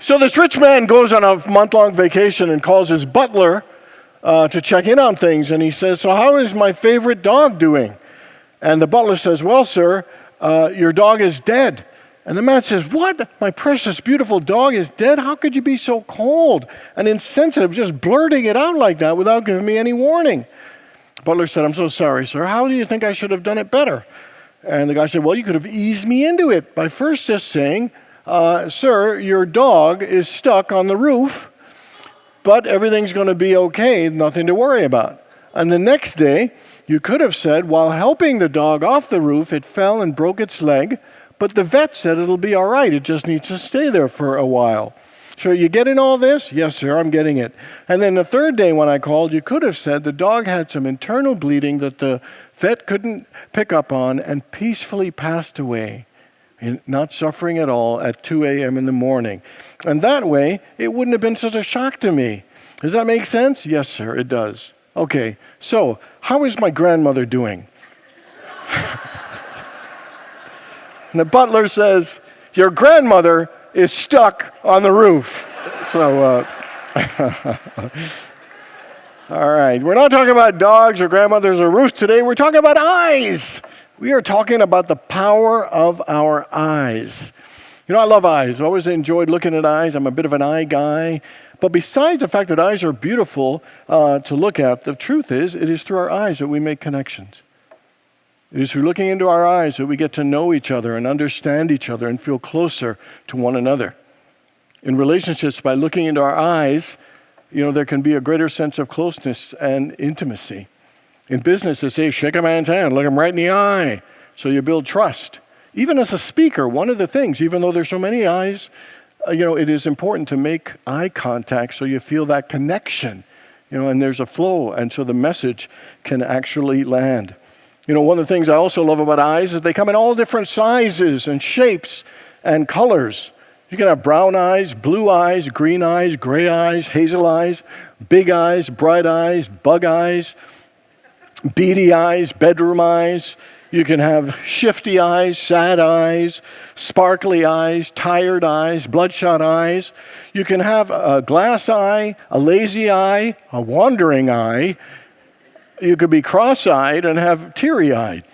So this rich man goes on a month-long vacation and calls his butler to check in on things. And he says, so how is my favorite dog doing? And the butler says, well, sir, your dog is dead. And the man says, what? My precious, beautiful dog is dead? How could you be so cold and insensitive, just blurting it out like that without giving me any warning? The butler said, I'm so sorry, sir. How do you think I should have done it better? And the guy said, well, you could have eased me into it by first just saying, sir, your dog is stuck on the roof, but everything's going to be okay, nothing to worry about. And the next day, you could have said, while helping the dog off the roof, it fell and broke its leg, but the vet said it'll be all right. It just needs to stay there for a while. So you getting all this? Yes, sir, I'm getting it. And then the third day when I called, you could have said the dog had some internal bleeding that the vet couldn't pick up on and peacefully passed away, not suffering at all at 2 a.m. in the morning. And that way, it wouldn't have been such a shock to me. Does that make sense? Yes, sir, it does. Okay, so how is my grandmother doing? And the butler says, your grandmother is stuck on the roof. So, all right. We're not talking about dogs or grandmothers or roofs today. We're talking about eyes. We are talking about the power of our eyes. You know, I love eyes. I've always enjoyed looking at eyes. I'm a bit of an eye guy. But besides the fact that eyes are beautiful to look at, the truth is, it is through our eyes that we make connections. It is through looking into our eyes that we get to know each other and understand each other and feel closer to one another. In relationships, by looking into our eyes, you know, there can be a greater sense of closeness and intimacy. In business, they say, shake a man's hand, look him right in the eye, so you build trust. Even as a speaker, one of the things, even though there's so many eyes, it is important to make eye contact so you feel that connection, and there's a flow, and so the message can actually land. One of the things I also love about eyes is they come in all different sizes and shapes and colors. You can have brown eyes, blue eyes, green eyes, gray eyes, hazel eyes, big eyes, bright eyes, bug eyes, beady eyes, bedroom eyes. You can have shifty eyes, sad eyes, sparkly eyes, tired eyes, bloodshot eyes. You can have a glass eye, a lazy eye, a wandering eye. You could be cross-eyed and have teary-eyed.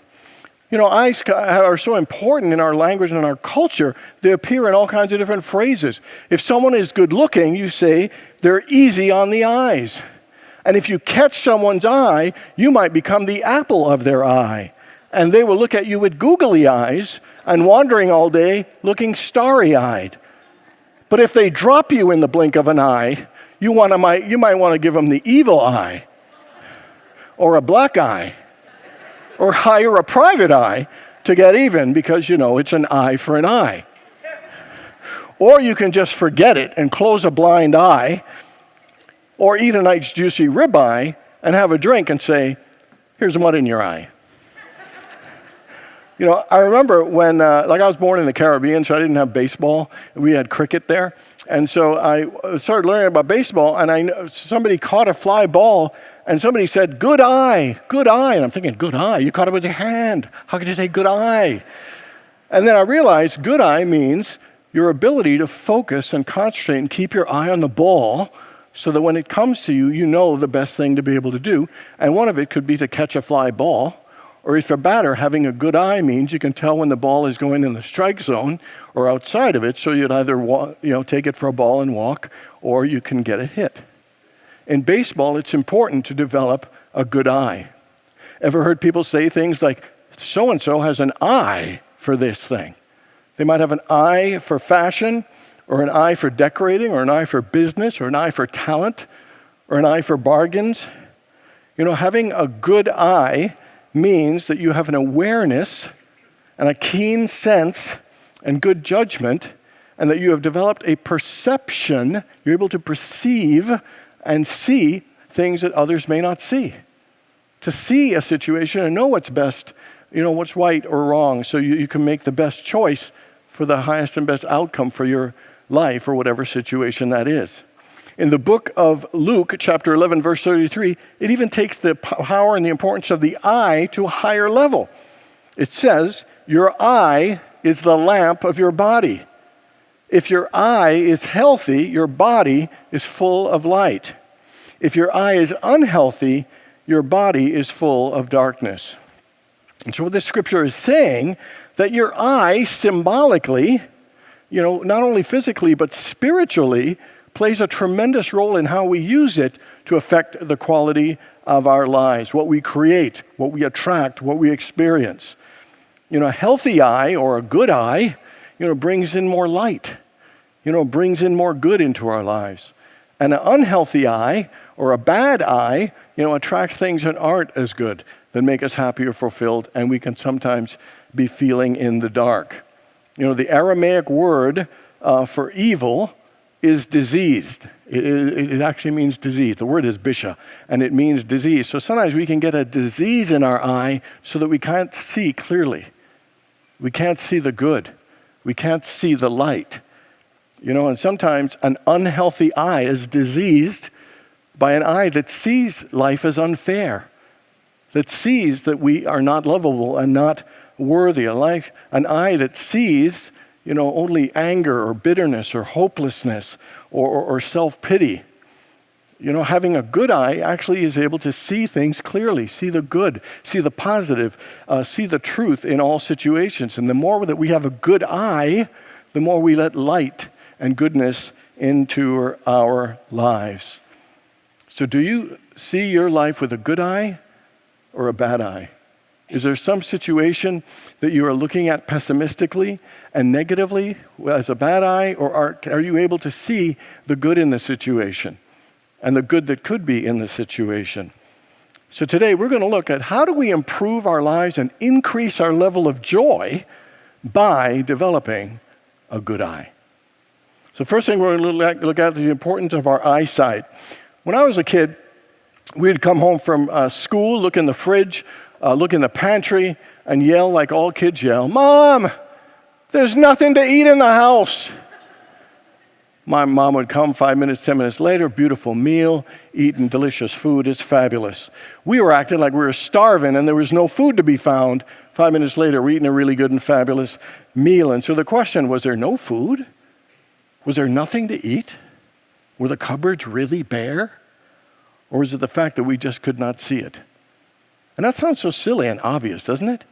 Eyes are so important in our language and in our culture. They appear in all kinds of different phrases. If someone is good-looking, you say they're easy on the eyes. And if you catch someone's eye, you might become the apple of their eye. And they will look at you with googly eyes and wandering all day looking starry-eyed. But if they drop you in the blink of an eye, you might want to give them the evil eye, or a black eye, or hire a private eye to get even because, it's an eye for an eye. Or you can just forget it and close a blind eye, or eat a nice juicy ribeye and have a drink and say, here's mud in your eye. I remember when, I was born in the Caribbean, so I didn't have baseball. We had cricket there. And so I started learning about baseball, and somebody caught a fly ball, and somebody said, good eye, good eye. And I'm thinking, good eye? You caught it with your hand. How could you say good eye? And then I realized good eye means your ability to focus and concentrate and keep your eye on the ball so that when it comes to you, you know the best thing to be able to do. And one of it could be to catch a fly ball. Or if you're a batter, having a good eye means you can tell when the ball is going in the strike zone or outside of it, so you'd either take it for a ball and walk, or you can get a hit. In baseball, it's important to develop a good eye. Ever heard people say things like, so-and-so has an eye for this thing? They might have an eye for fashion, or an eye for decorating, or an eye for business, or an eye for talent, or an eye for bargains. Having a good eye means that you have an awareness and a keen sense and good judgment, and that you have developed a perception. You're able to perceive and see things that others may not see. To see a situation and know what's best, what's right or wrong, so you can make the best choice for the highest and best outcome for your life or whatever situation that is. In the book of Luke, chapter 11, verse 33, it even takes the power and the importance of the eye to a higher level. It says, your eye is the lamp of your body. If your eye is healthy, your body is full of light. If your eye is unhealthy, your body is full of darkness. And so what this scripture is saying, that your eye symbolically, not only physically but spiritually, plays a tremendous role in how we use it to affect the quality of our lives, what we create, what we attract, what we experience. A healthy eye or a good eye, brings in more light, brings in more good into our lives. And an unhealthy eye or a bad eye, attracts things that aren't as good, that make us happy or fulfilled, and we can sometimes be feeling in the dark. The Aramaic word for evil is diseased. It actually means disease. The word is bisha, and it means disease. So sometimes we can get a disease in our eye so that we can't see clearly. We can't see the good. We can't see the light. And sometimes an unhealthy eye is diseased by an eye that sees life as unfair, that sees that we are not lovable and not worthy. An eye that sees, only anger or bitterness or hopelessness or self-pity. Having a good eye actually is able to see things clearly, see the good, see the positive, see the truth in all situations. And the more that we have a good eye, the more we let light and goodness into our lives. So do you see your life with a good eye or a bad eye? Is there some situation that you are looking at pessimistically and negatively as a bad eye, or are you able to see the good in the situation and the good that could be in the situation? So today we're going to look at how do we improve our lives and increase our level of joy by developing a good eye. So first thing we're going to look at is the importance of our eyesight. When I was a kid, we'd come home from school, look in the fridge, look in the pantry, and yell like all kids yell, "Mom, there's nothing to eat in the house." My mom would come 5 minutes, 10 minutes later, beautiful meal, eating delicious food. It's fabulous. We were acting like we were starving and there was no food to be found. 5 minutes later, we're eating a really good and fabulous meal. And so the question, was there no food? Was there nothing to eat? Were the cupboards really bare? Or is it the fact that we just could not see it? And that sounds so silly and obvious, doesn't it?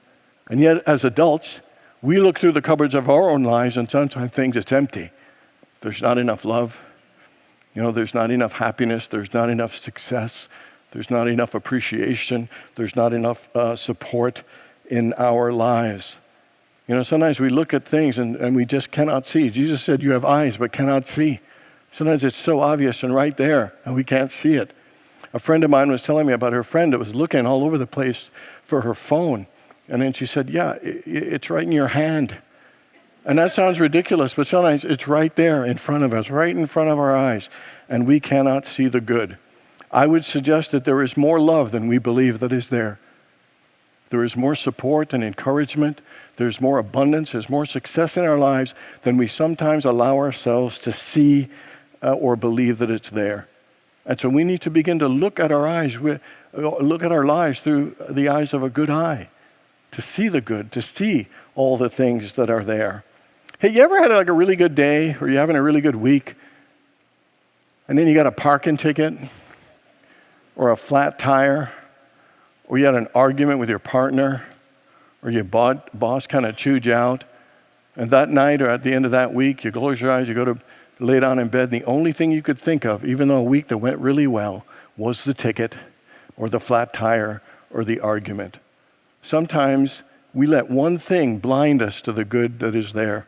And yet, as adults, we look through the cupboards of our own lives and sometimes think it's empty. There's not enough love. There's not enough happiness. There's not enough success. There's not enough appreciation. There's not enough support in our lives. Sometimes we look at things and we just cannot see. Jesus said, you have eyes but cannot see. Sometimes it's so obvious and right there and we can't see it. A friend of mine was telling me about her friend that was looking all over the place for her phone. And then she said, yeah, it's right in your hand. And that sounds ridiculous, but sometimes it's right there in front of us, right in front of our eyes, and we cannot see the good. I would suggest that there is more love than we believe that is there. There is more support and encouragement. There's more abundance. There's more success in our lives than we sometimes allow ourselves to see or believe that it's there. And so we need to begin to look at our eyes, look at our lives through the eyes of a good eye, to see the good, to see all the things that are there. Hey, you ever had like a really good day, or you're having a really good week, and then you got a parking ticket, or a flat tire, or you had an argument with your partner, or your boss kind of chewed you out, and that night or at the end of that week, you close your eyes, you go to lay down in bed, and the only thing you could think of, even though a week that went really well, was the ticket, or the flat tire, or the argument. Sometimes we let one thing blind us to the good that is there.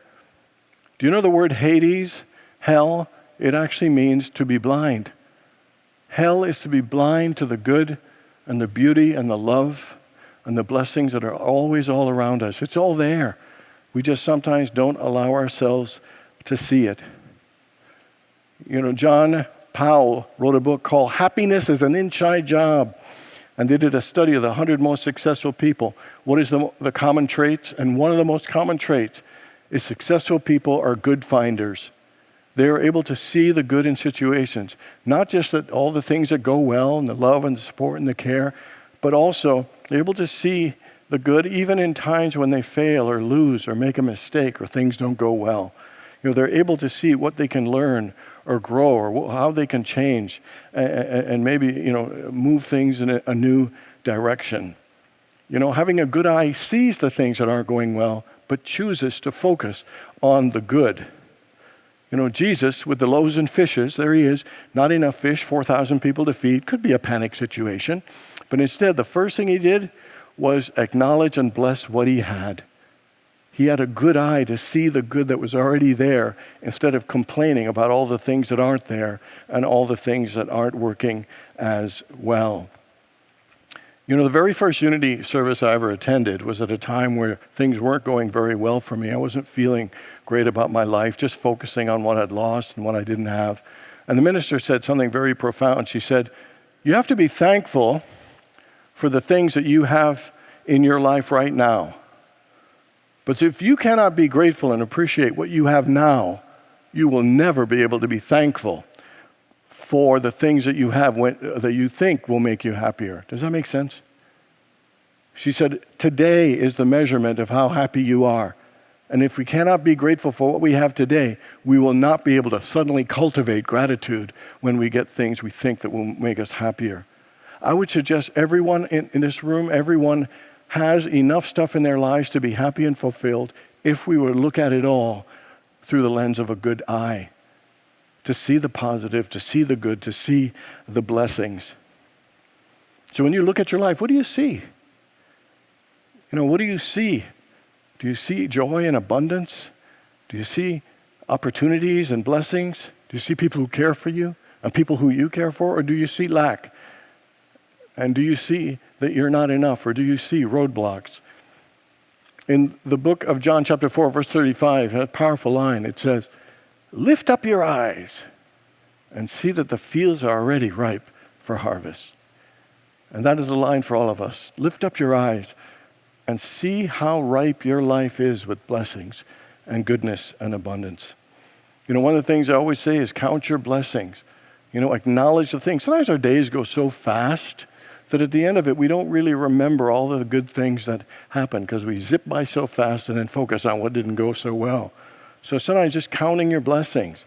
Do you know the word Hades, hell? It actually means to be blind. Hell is to be blind to the good and the beauty and the love and the blessings that are always all around us. It's all there. We just sometimes don't allow ourselves to see it. John Powell wrote a book called Happiness is an Inside Job. And they did a study of the 100 most successful people. What is the common traits? And one of the most common traits is successful people are good finders. They are able to see the good in situations. Not just that all the things that go well and the love and the support and the care, but also they're able to see the good even in times when they fail or lose or make a mistake or things don't go well. They're able to see what they can learn or grow or how they can change and maybe, move things in a new direction. Having a good eye sees the things that aren't going well, but chooses to focus on the good. Jesus with the loaves and fishes, there he is, not enough fish, 4,000 people to feed, could be a panic situation. But instead, the first thing he did was acknowledge and bless what he had. He had a good eye to see the good that was already there instead of complaining about all the things that aren't there and all the things that aren't working as well. The very first Unity service I ever attended was at a time where things weren't going very well for me. I wasn't feeling great about my life, just focusing on what I'd lost and what I didn't have. And the minister said something very profound. She said, you have to be thankful for the things that you have in your life right now. But if you cannot be grateful and appreciate what you have now, you will never be able to be thankful for the things that you have that you think will make you happier. Does that make sense? She said, today is the measurement of how happy you are. And if we cannot be grateful for what we have today, we will not be able to suddenly cultivate gratitude when we get things we think that will make us happier. I would suggest everyone in this room, everyone has enough stuff in their lives to be happy and fulfilled if we were to look at it all through the lens of a good eye. To see the positive, to see the good, to see the blessings. So when you look at your life, what do you see? What do you see? Do you see joy and abundance? Do you see opportunities and blessings? Do you see people who care for you and people who you care for? Or do you see lack? And do you see that you're not enough? Or do you see roadblocks? In the book of John chapter 4, verse 35, a powerful line, it says, lift up your eyes and see that the fields are already ripe for harvest. And that is a line for all of us. Lift up your eyes and see how ripe your life is with blessings and goodness and abundance. One of the things I always say is count your blessings. Acknowledge the things. Sometimes our days go so fast that at the end of it, we don't really remember all of the good things that happen because we zip by so fast and then focus on what didn't go so well. So sometimes just counting your blessings,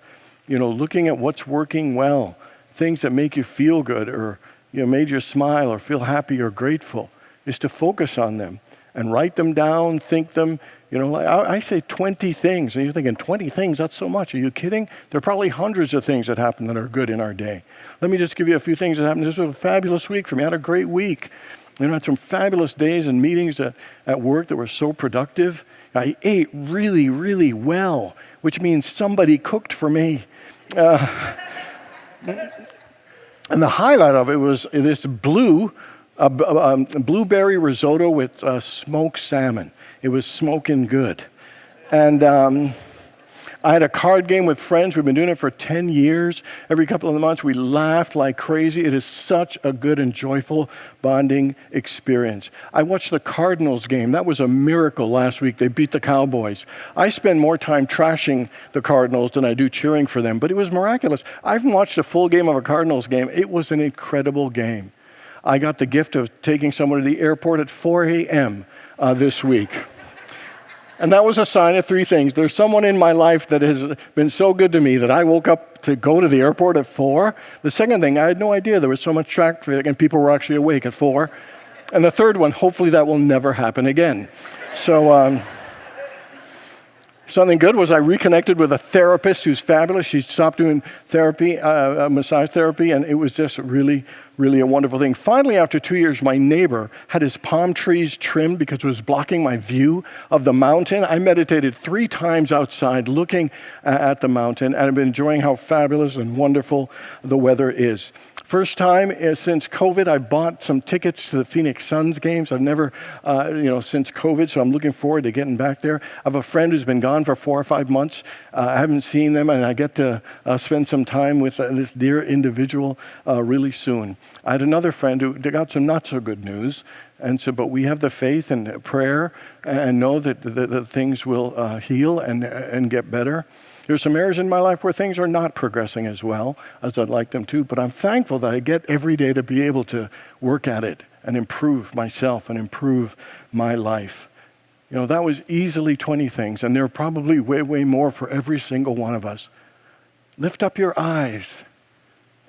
looking at what's working well, things that make you feel good or made you smile or feel happy or grateful, is to focus on them and write them down, think them. I say 20 things, and you're thinking, 20 things, that's so much. Are you kidding? There are probably hundreds of things that happen that are good in our day. Let me just give you a few things that happened. This was a fabulous week for me. I had a great week. I had some fabulous days and meetings at work that were so productive. I ate really, really well, which means somebody cooked for me. And the highlight of it was this blueberry risotto with smoked salmon. It was smoking good. And I had a card game with friends. We've been doing it for 10 years. Every couple of months, we laughed like crazy. It is such a good and joyful bonding experience. I watched the Cardinals game. That was a miracle last week. They beat the Cowboys. I spend more time trashing the Cardinals than I do cheering for them, but it was miraculous. I've watched a full game of a Cardinals game. It was an incredible game. I got the gift of taking someone to the airport at 4 a.m. This week. And that was a sign of three things. There's someone in my life that has been so good to me that I woke up to go to the airport at 4. The second thing, I had no idea there was so much traffic and people were actually awake at 4. And the third one, hopefully that will never happen again. So something good was I reconnected with a therapist who's fabulous. She stopped doing therapy, massage therapy, and it was just really a wonderful thing. Finally, after 2 years, my neighbor had his palm trees trimmed because it was blocking my view of the mountain. I meditated 3 times outside looking at the mountain, and I've been enjoying how fabulous and wonderful the weather is. First time since COVID, I bought some tickets to the Phoenix Suns games. I've never, since COVID, so I'm looking forward to getting back there. I have a friend who's been gone for 4 or 5 months. I haven't seen them, and I get to spend some time with this dear individual really soon. I had another friend who got some not so good news, and so, but we have the faith and prayer and know that things will heal and get better. There's some areas in my life where things are not progressing as well as I'd like them to, but I'm thankful that I get every day to be able to work at it and improve myself and improve my life. That was easily 20 things, and there are probably way, way more for every single one of us. Lift up your eyes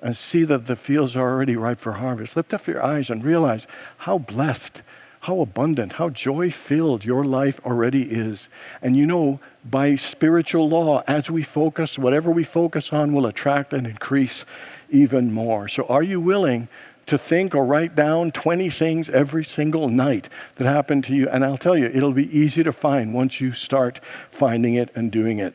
and see that the fields are already ripe for harvest. Lift up your eyes and realize how blessed, how abundant, how joy-filled your life already is. And by spiritual law, as we focus, whatever we focus on will attract and increase even more. So are you willing to think or write down 20 things every single night that happen to you? And I'll tell you, it'll be easy to find once you start finding it and doing it.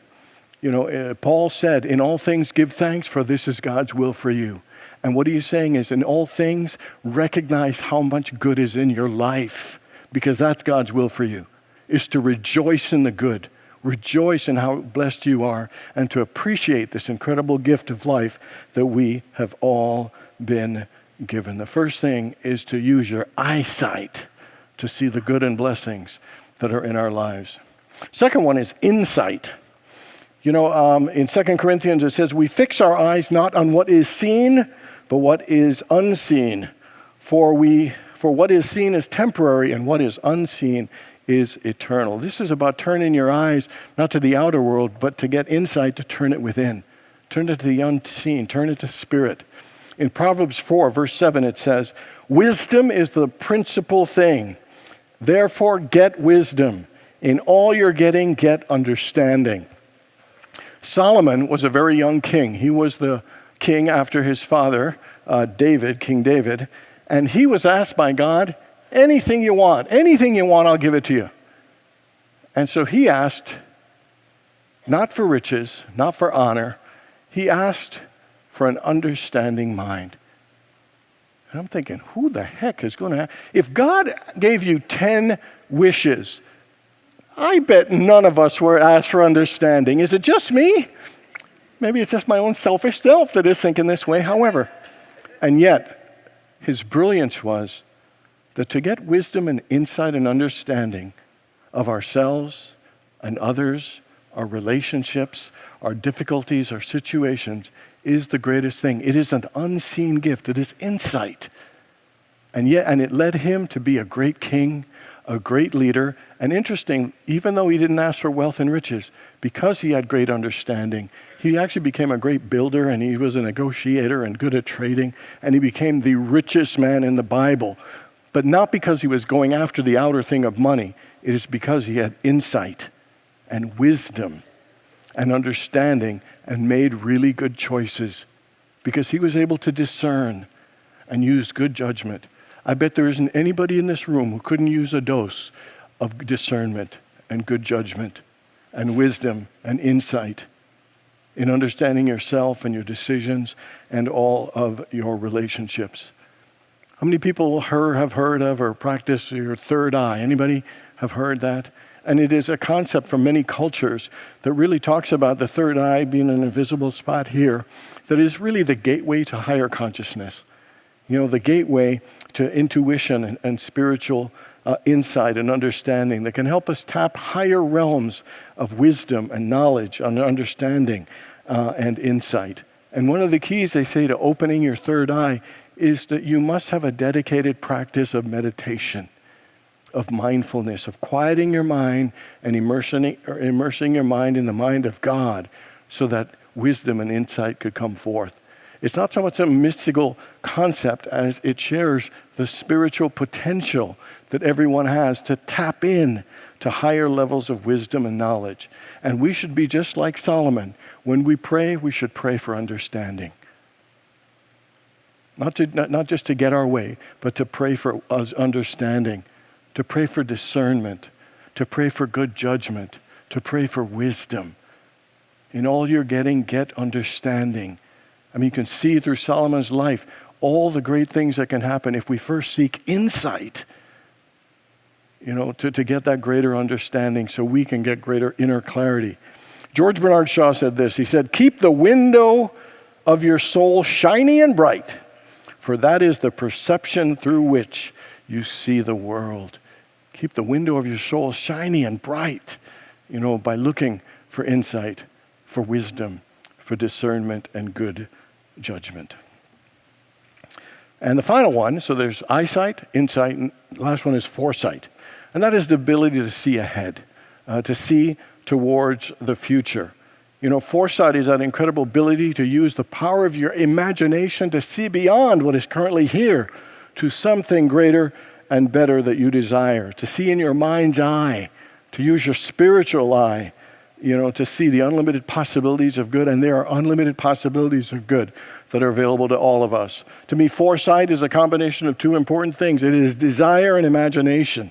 Paul said, in all things give thanks, for this is God's will for you. And what he's saying is, in all things, recognize how much good is in your life, because that's God's will for you, is to rejoice in the good, rejoice in how blessed you are, and to appreciate this incredible gift of life that we have all been given. The first thing is to use your eyesight to see the good and blessings that are in our lives. Second one is insight. In 2 Corinthians it says, we fix our eyes not on what is seen, but what is unseen. For what is seen is temporary, and what is unseen is eternal. This is about turning your eyes not to the outer world, but to get insight to turn it within. Turn it to the unseen, turn it to spirit. In Proverbs 4, verse 7, it says, wisdom is the principal thing. Therefore, get wisdom. In all you're getting, get understanding. Solomon was a very young king. He was the king after his father, King David. And he was asked by God, anything you want, I'll give it to you. And so he asked, not for riches, not for honor. He asked for an understanding mind. And I'm thinking, who the heck is going to... If God gave you 10 wishes, I bet none of us were asked for understanding. Is it just me? Maybe it's just my own selfish self that is thinking this way. However, and yet, his brilliance was that to get wisdom and insight and understanding of ourselves and others, our relationships, our difficulties, our situations, is the greatest thing. It is an unseen gift. It is insight. And it led him to be a great king, a great leader. And interesting, even though he didn't ask for wealth and riches, because he had great understanding, he actually became a great builder, and he was a negotiator and good at trading, and he became the richest man in the Bible. But not because he was going after the outer thing of money. It is because he had insight and wisdom and understanding and made really good choices, because he was able to discern and use good judgment. I bet there isn't anybody in this room who couldn't use a dose of discernment and good judgment and wisdom and insight in understanding yourself and your decisions and all of your relationships. How many people have heard of or practice your third eye? Anybody have heard that? And it is a concept from many cultures that really talks about the third eye being an invisible spot here that is really the gateway to higher consciousness. The gateway to intuition and spiritual insight and understanding that can help us tap higher realms of wisdom and knowledge and understanding and insight. And one of the keys, they say, to opening your third eye is that you must have a dedicated practice of meditation, of mindfulness, of quieting your mind and immersing your mind in the mind of God so that wisdom and insight could come forth. It's not so much a mystical concept as it shares the spiritual potential that everyone has to tap in to higher levels of wisdom and knowledge. And we should be just like Solomon. When we pray, we should pray for understanding. Not just to get our way, but to pray for us understanding, to pray for discernment, to pray for good judgment, to pray for wisdom. In all you're getting, get understanding. You can see through Solomon's life all the great things that can happen if we first seek insight, to get that greater understanding so we can get greater inner clarity. George Bernard Shaw said this. He said, keep the window of your soul shiny and bright, for that is the perception through which you see the world. Keep the window of your soul shiny and bright, by looking for insight, for wisdom, for discernment and good judgment. And the final one, so there's eyesight, insight, and the last one is foresight. And that is the ability to see ahead, to see towards the future. Foresight is that incredible ability to use the power of your imagination to see beyond what is currently here to something greater and better that you desire, to see in your mind's eye, to use your spiritual eye, to see the unlimited possibilities of good. And there are unlimited possibilities of good that are available to all of us. To me, foresight is a combination of two important things. It is desire and imagination.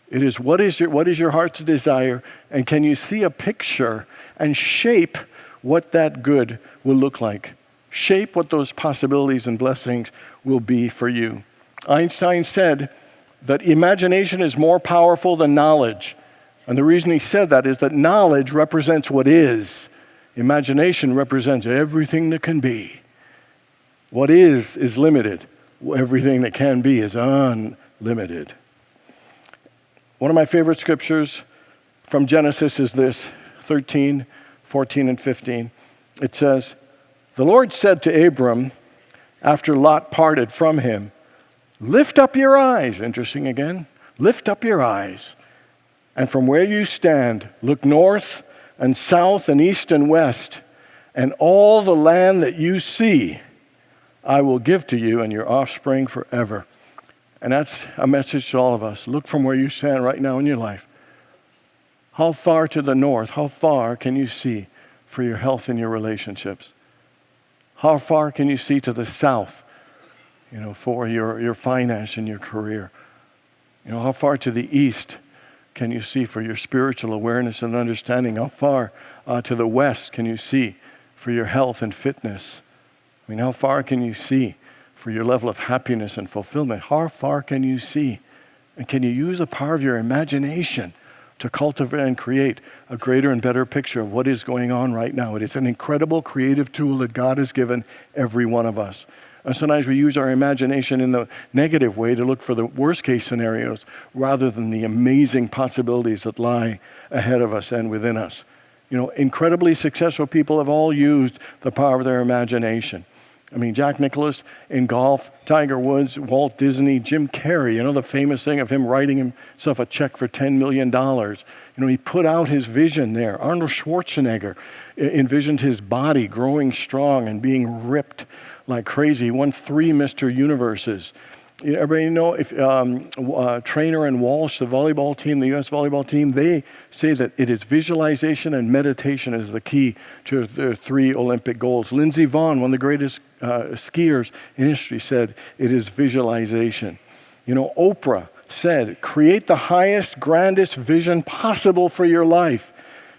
It is what is your heart's desire, and can you see a picture and shape what that good will look like? Shape what those possibilities and blessings will be for you. Einstein said that imagination is more powerful than knowledge. And the reason he said that is that knowledge represents what is. Imagination represents everything that can be. What is limited. Everything that can be is unlimited. One of my favorite scriptures from Genesis is this, 13, 14, and 15. It says, "The Lord said to Abram, after Lot parted from him, 'Lift up your eyes,'" interesting again, "'lift up your eyes, and from where you stand, look north and south and east and west, and all the land that you see, I will give to you and your offspring forever.'" And that's a message to all of us. Look from where you stand right now in your life. How far to the north, how far can you see for your health and your relationships? How far can you see to the south, for your finance and your career? How far to the east can you see for your spiritual awareness and understanding? How far to the west can you see for your health and fitness? How far can you see for your level of happiness and fulfillment? How far can you see? And can you use the power of your imagination to cultivate and create a greater and better picture of what is going on right now? It is an incredible creative tool that God has given every one of us. And sometimes we use our imagination in the negative way to look for the worst case scenarios rather than the amazing possibilities that lie ahead of us and within us. Incredibly successful people have all used the power of their imagination. Jack Nicklaus in golf, Tiger Woods, Walt Disney, Jim Carrey, the famous thing of him writing himself a check for $10 million. He put out his vision there. Arnold Schwarzenegger envisioned his body growing strong and being ripped like crazy. He won 3 Mr. Universes. Everybody know if Trainer and Walsh, the volleyball team, the U.S. volleyball team, they say that it is visualization and meditation is the key to their 3 Olympic goals. Lindsey Vonn, one of the greatest skiers in history, said it is visualization. Oprah said, "Create the highest, grandest vision possible for your life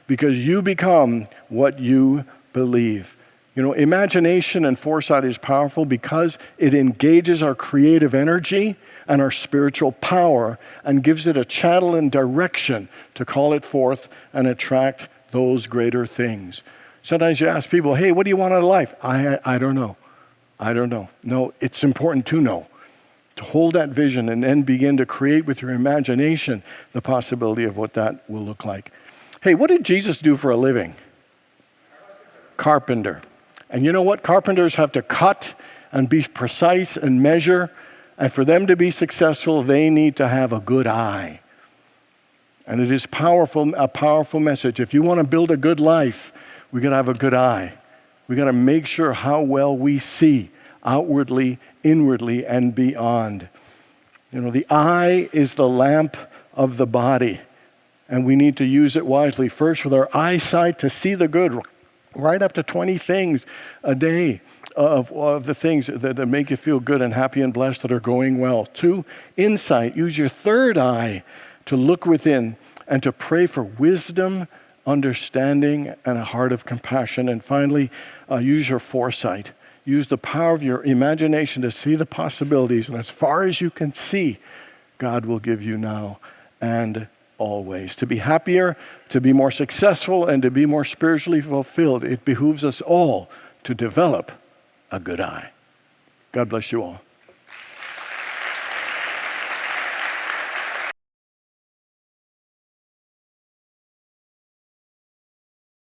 because you become what you believe." Imagination and foresight is powerful because it engages our creative energy and our spiritual power and gives it a channel and direction to call it forth and attract those greater things. Sometimes you ask people, "Hey, what do you want out of life?" I don't know. I don't know. No, it's important to know. To hold that vision and then begin to create with your imagination the possibility of what that will look like. Hey, what did Jesus do for a living? Carpenter. And you know what? Carpenters have to cut and be precise and measure. And for them to be successful, they need to have a good eye. And it is a powerful message. If you want to build a good life, we got to have a good eye. We got to make sure how well we see outwardly, inwardly, and beyond. The eye is the lamp of the body. And we need to use it wisely. First, with our eyesight to see the good. Right up to 20 things a day of the things that make you feel good and happy and blessed that are going well. 2, insight. Use your third eye to look within and to pray for wisdom, understanding, and a heart of compassion. And finally, use your foresight. Use the power of your imagination to see the possibilities. And as far as you can see, God will give you now and always. To be happier, to be more successful, and to be more spiritually fulfilled, it behooves us all to develop a good eye. God bless you all.